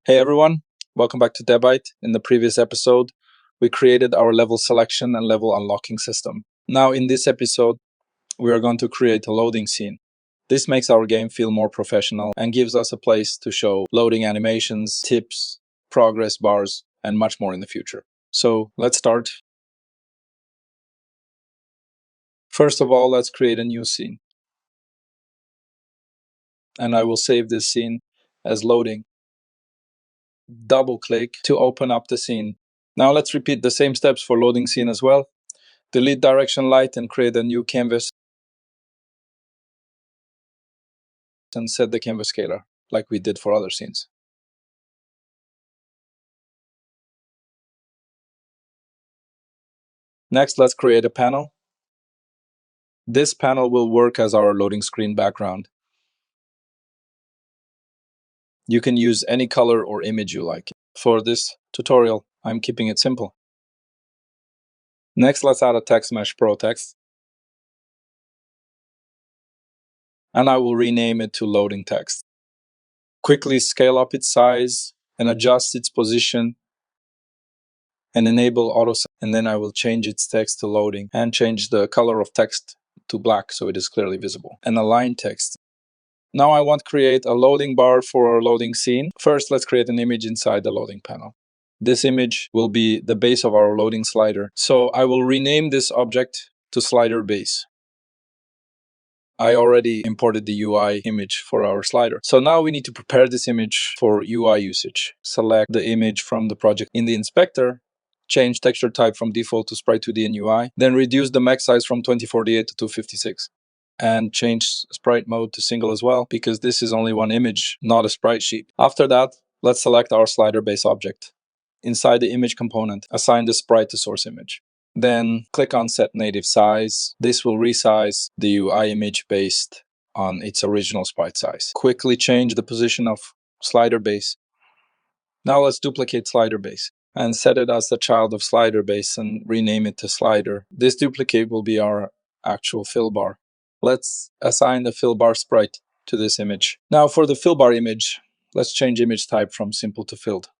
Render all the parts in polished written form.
Hey everyone, welcome back to DevByte. In the previous episode, we created our level selection and level unlocking system. Now in this episode, we are going to create a loading scene. This makes our game feel more professional and gives us a place to show loading animations, tips, progress bars, and much more in the future. So let's start. First of all, let's create a new scene. And I will save this scene as loading. Double-click to open up the scene. Now let's repeat the same steps for loading scene as well. Delete direction light and create a new canvas and set the canvas scaler like we did for other scenes. Next, let's create a panel. This panel will work as our loading screen background. You can use any color or image you like. For this tutorial, I'm keeping it simple. Next, let's add a text mesh pro text. And I will rename it to loading text. Quickly scale up its size and adjust its position and enable auto, and then I will change its text to loading and change the color of text to black so it is clearly visible, and align text. Now I want to create a loading bar for our loading scene. First, let's create an image inside the loading panel. This image will be the base of our loading slider. So I will rename this object to slider base. I already imported the UI image for our slider. So now we need to prepare this image for UI usage. Select the image from the project in the inspector, change texture type from default to Sprite 2D and UI, then reduce the max size from 2048 to 256. And change sprite mode to single as well, because this is only one image, not a sprite sheet. After that, let's select our slider base object. Inside the image component, assign the sprite to source image. Then click on set native size. This will resize the UI image based on its original sprite size. Quickly change the position of slider base. Now let's duplicate slider base and set it as the child of slider base and rename it to slider. This duplicate will be our actual fill bar. Let's assign the fill bar sprite to this image. Now for the fill bar image, let's change image type from simple to filled.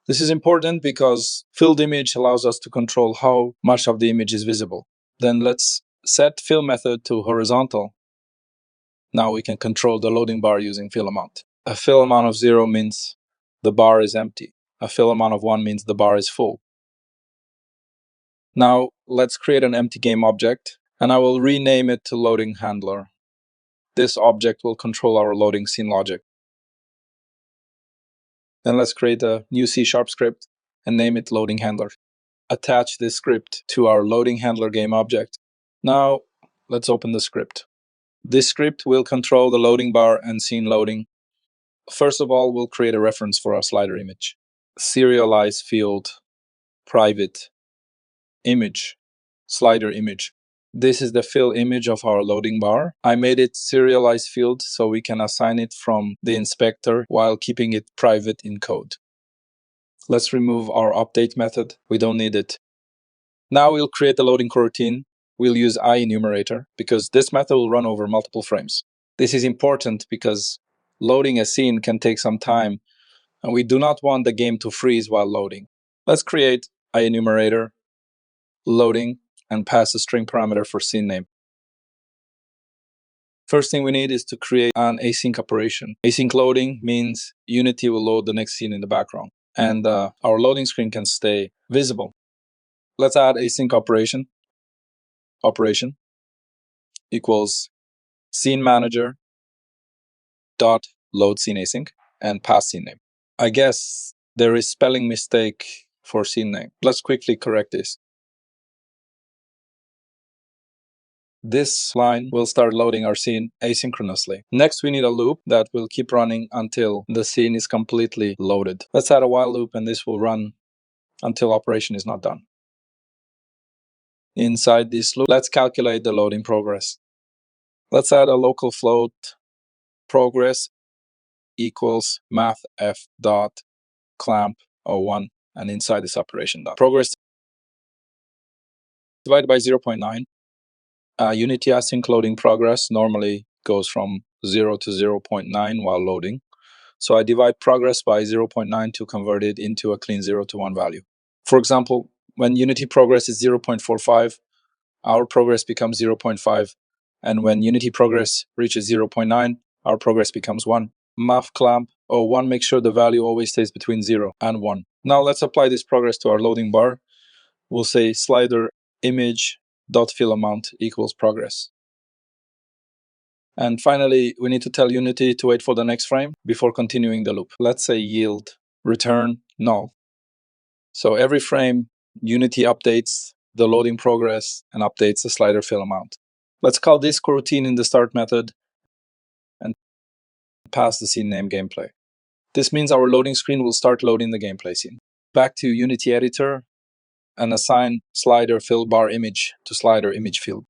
This is important because filled image allows us to control how much of the image is visible. Then let's set fill method to horizontal. Now we can control the loading bar using fill amount. A fill amount of 0 means the bar is empty. A fill amount of 1 means the bar is full. Now let's create an empty game object, and I will rename it to loading handler. This object will control our loading scene logic. Then let's create a new C# script and name it loading handler. Attach this script to our loading handler game object. Now let's open the script. This script will control the loading bar and scene loading. First of all, we'll create a reference for our slider image. Serialize field, private, image, slider image. This is the fill image of our loading bar. I made it serialize field so we can assign it from the inspector while keeping it private in code. Let's remove our update method. We don't need it. Now we'll create the loading coroutine. We'll use enumerator because this method will run over multiple frames. This is important because loading a scene can take some time, and we do not want the game to freeze while loading. Let's create enumerator, loading, and pass a string parameter for scene name. First thing we need is to create an async operation. Async loading means Unity will load the next scene in the background, and our loading screen can stay visible. Let's add async operation. Operation equals SceneManager dot load scene async and pass scene name. I guess there is spelling mistake for scene name. Let's quickly correct this. This line will start loading our scene asynchronously. Next, we need a loop that will keep running until the scene is completely loaded. Let's add a while loop, and this will run until operation is not done. Inside this loop, let's calculate the loading progress. Let's add a local float progress equals mathf dot clamp 01, and inside this operation dot progress divided by 0.9. Unity async loading progress normally goes from 0 to 0.9 while loading. So I divide progress by 0.9 to convert it into a clean 0 to 1 value. For example, when Unity progress is 0.45, our progress becomes 0.5. And when Unity progress reaches 0.9, our progress becomes 1. Math clamp, 1 makes sure the value always stays between 0 and 1. Now let's apply this progress to our loading bar. We'll say slider image dot fill amount equals progress. And finally, we need to tell Unity to wait for the next frame before continuing the loop. Let's say yield return null. So every frame, Unity updates the loading progress and updates the slider fill amount. Let's call this coroutine in the start method and pass the scene name gameplay. This means our loading screen will start loading the gameplay scene. Back to Unity editor and assign slider fill bar image to slider image field.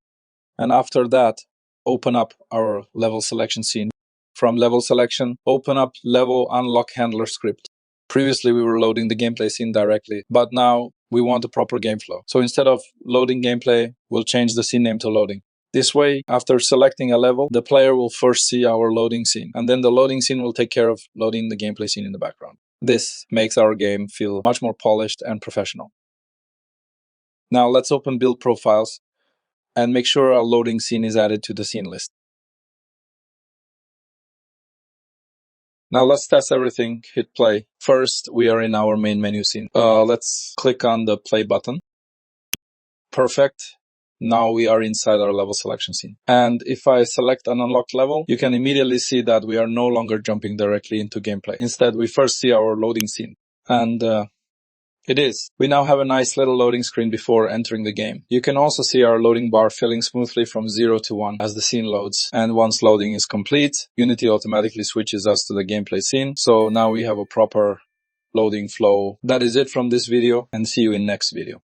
And after that, open up our level selection scene. From level selection, open up level unlock handler script. Previously, we were loading the gameplay scene directly, but now we want a proper game flow. So instead of loading gameplay, we'll change the scene name to loading. This way, after selecting a level, the player will first see our loading scene, and then the loading scene will take care of loading the gameplay scene in the background. This makes our game feel much more polished and professional. Now let's open build profiles and make sure our loading scene is added to the scene list. Now let's test everything, hit play. First, we are in our main menu scene. Let's click on the play button. Perfect. Now we are inside our level selection scene. And if I select an unlocked level, you can immediately see that we are no longer jumping directly into gameplay. Instead, we first see our loading scene. And it is. We now have a nice little loading screen before entering the game. You can also see our loading bar filling smoothly from 0 to 1 as the scene loads. And once loading is complete, Unity automatically switches us to the gameplay scene. So now we have a proper loading flow. That is it from this video, and see you in next video.